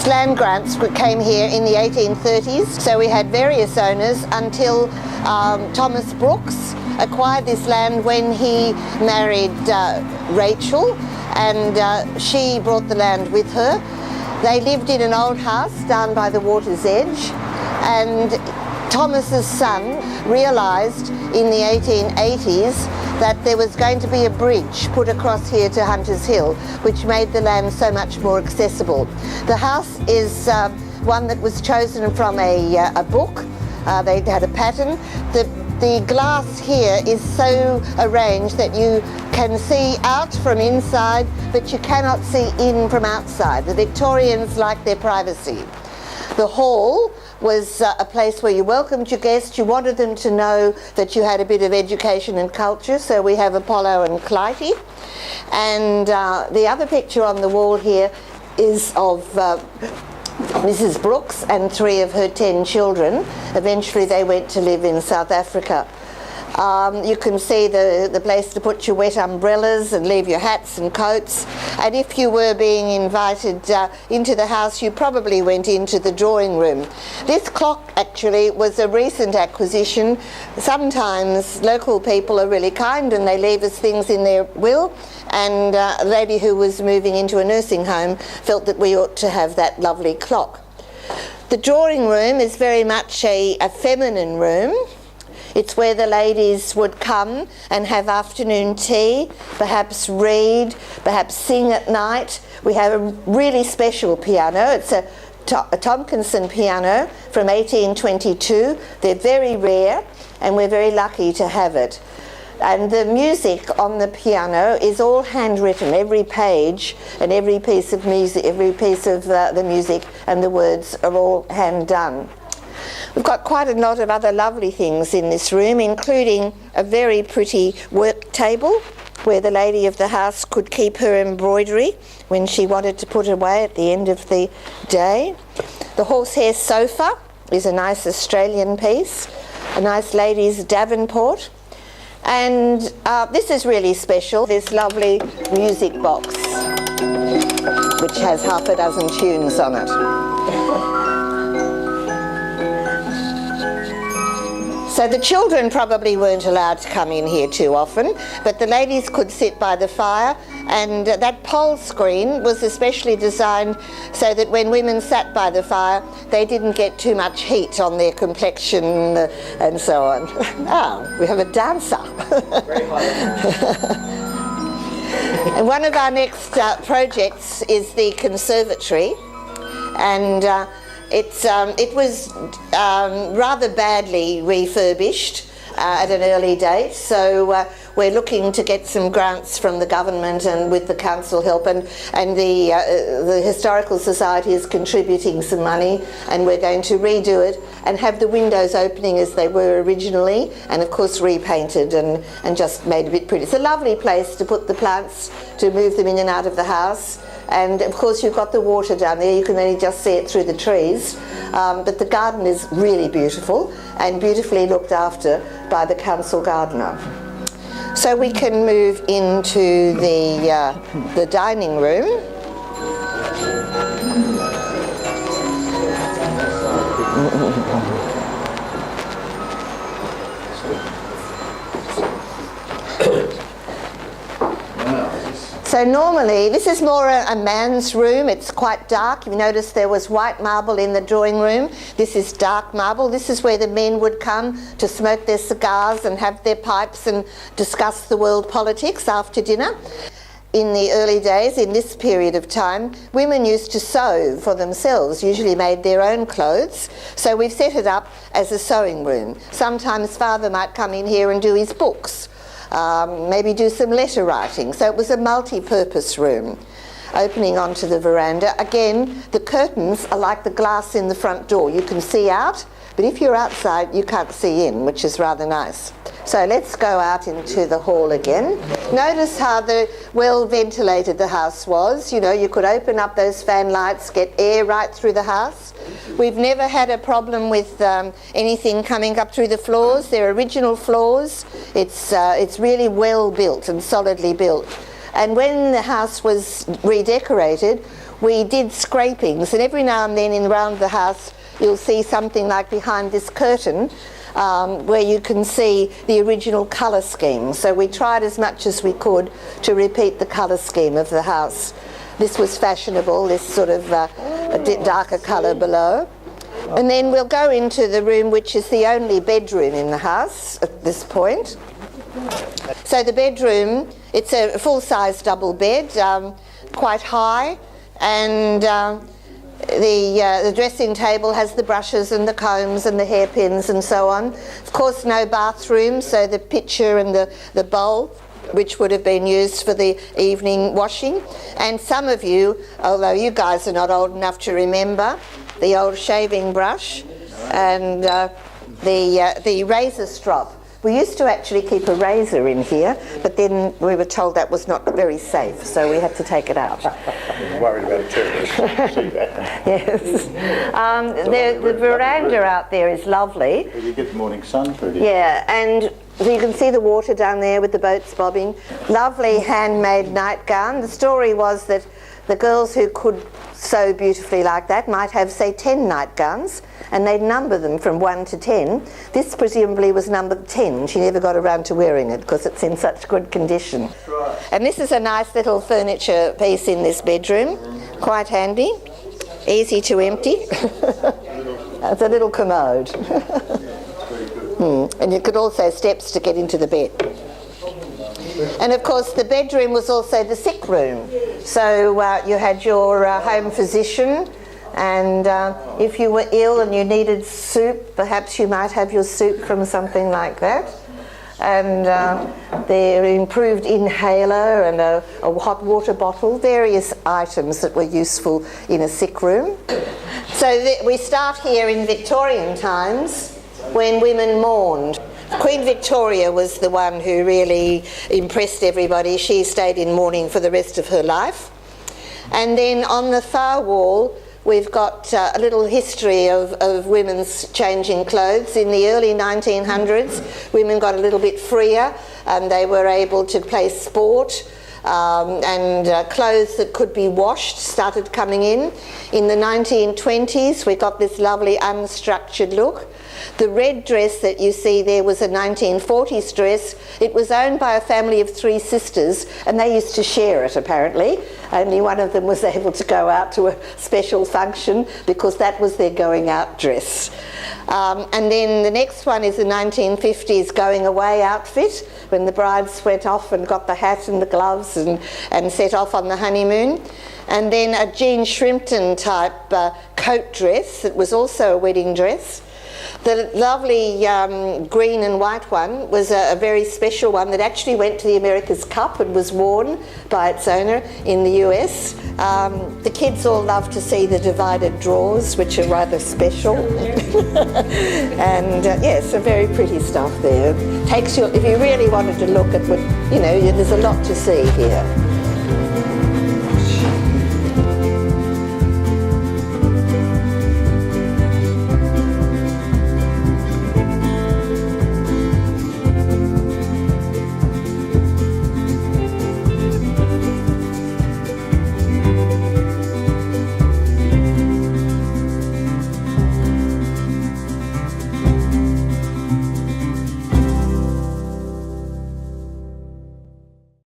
land grants came here in the 1830s, so we had various owners until Thomas Brooks acquired this land when he married Rachel, and she brought the land with her. They lived in an old house down by the water's edge, and Thomas's son realised in the 1880s that there was going to be a bridge put across here to Hunters Hill, which made the land so much more accessible. The house is one that was chosen from a book. They had a pattern. The glass here is so arranged that you can see out from inside, but you cannot see in from outside. The Victorians like their privacy. The hall was a place where you welcomed your guests. You wanted them to know that you had a bit of education and culture, so we have Apollo and Clytie. And the other picture on the wall here is of Mrs. Brooks and 3 of her 10 children. Eventually they went to live in South Africa. You can see the place to put your wet umbrellas and leave your hats and coats. And if you were being invited into the house, you probably went into the drawing room. This clock actually was a recent acquisition. Sometimes local people are really kind and they leave us things in their will. And a lady who was moving into a nursing home felt that we ought to have that lovely clock. The drawing room is very much a feminine room. It's where the ladies would come and have afternoon tea, perhaps read, perhaps sing at night. We have a really special piano. It's a Tompkinson piano from 1822. They're very rare and we're very lucky to have it. And the music on the piano is all handwritten, every page and every piece of music, every piece of the music and the words are all hand done. We've got quite a lot of other lovely things in this room, including a very pretty work table where the lady of the house could keep her embroidery when she wanted to put away at the end of the day. The horsehair sofa is a nice Australian piece, a nice lady's Davenport. And this is really special, this lovely music box, which has half a dozen tunes on it. So the children probably weren't allowed to come in here too often, but the ladies could sit by the fire, and that pole screen was especially designed so that when women sat by the fire, they didn't get too much heat on their complexion and so on. Oh, we have a dancer. Very hot. And one of our next projects is the Conservatory, and it was rather badly refurbished at an early date, so we're looking to get some grants from the government and with the council help, and the Historical Society is contributing some money, and we're going to redo it and have the windows opening as they were originally, and of course repainted and just made a bit pretty. It's a lovely place to put the plants, to move them in and out of the house. And of course you've got the water down there, you can only just see it through the trees, but the garden is really beautiful and beautifully looked after by the council gardener. So we can move into the dining room. So normally, this is more a man's room. It's quite dark. You notice there was white marble in the drawing room. This is dark marble. This is where the men would come to smoke their cigars and have their pipes and discuss the world politics after dinner. In the early days, in this period of time, women used to sew for themselves, usually made their own clothes. So we've set it up as a sewing room. Sometimes father might come in here and do his books. Maybe do some letter writing. So it was a multi-purpose room opening onto the veranda. Again, the curtains are like the glass in the front door. You can see out, but if you're outside, you can't see in, which is rather nice. So let's go out into the hall again. Notice how well ventilated the house was. You know, you could open up those fan lights, get air right through the house. We've never had a problem with anything coming up through the floors. They're original floors. It's really well built and solidly built. And when the house was redecorated, we did scrapings, and every now and then around the house you'll see something like behind this curtain where you can see the original colour scheme. So we tried as much as we could to repeat the colour scheme of the house. This was fashionable, this sort of darker colour below. And then we'll go into the room which is the only bedroom in the house at this point. So the bedroom, it's a full-size double bed, quite high, and the dressing table has the brushes and the combs and the hairpins and so on. Of course, no bathroom, so the pitcher and the bowl, which would have been used for the evening washing. And some of you, although you guys are not old enough to remember, the old shaving brush and the razor strop. We used to actually keep a razor in here, but then we were told that was not very safe, so we had to take it out. Worried about it. Yes. The veranda out there is lovely. Well, you get the morning sun through here. Yeah, and you can see the water down there with the boats bobbing. Lovely handmade nightgown. The story was that the girls who could sew beautifully like that might have, say, 10 nightgowns, and they'd number them from 1 to 10. This presumably was number 10. She never got around to wearing it because it's in such good condition. Right. And this is a nice little furniture piece in this bedroom. Quite handy. Easy to empty. It's a little commode. And you could also steps to get into the bed. And of course the bedroom was also the sick room. So you had your home physician, and if you were ill and you needed soup, perhaps you might have your soup from something like that. And the improved inhaler and a hot water bottle, various items that were useful in a sick room. So we start here in Victorian times when women mourned. Queen Victoria was the one who really impressed everybody. She stayed in mourning for the rest of her life. And then on the far wall we've got a little history of women's changing clothes. In the early 1900s, women got a little bit freer and they were able to play sport, and clothes that could be washed started coming in. In the 1920s, we got this lovely unstructured look. The red dress that you see there was a 1940s dress. It was owned by a family of 3 sisters, and they used to share it apparently. Only one of them was able to go out to a special function because that was their going out dress. And then the next one is the 1950s going away outfit, when the brides went off and got the hat and the gloves and set off on the honeymoon. And then a Jean Shrimpton type coat dress that was also a wedding dress. The lovely green and white one was a very special one that actually went to the America's Cup and was worn by its owner in the US. The kids all love to see the divided drawers, which are rather special. And yes, some very pretty stuff there. Takes you, if you really wanted to look at what, you know, there's a lot to see here.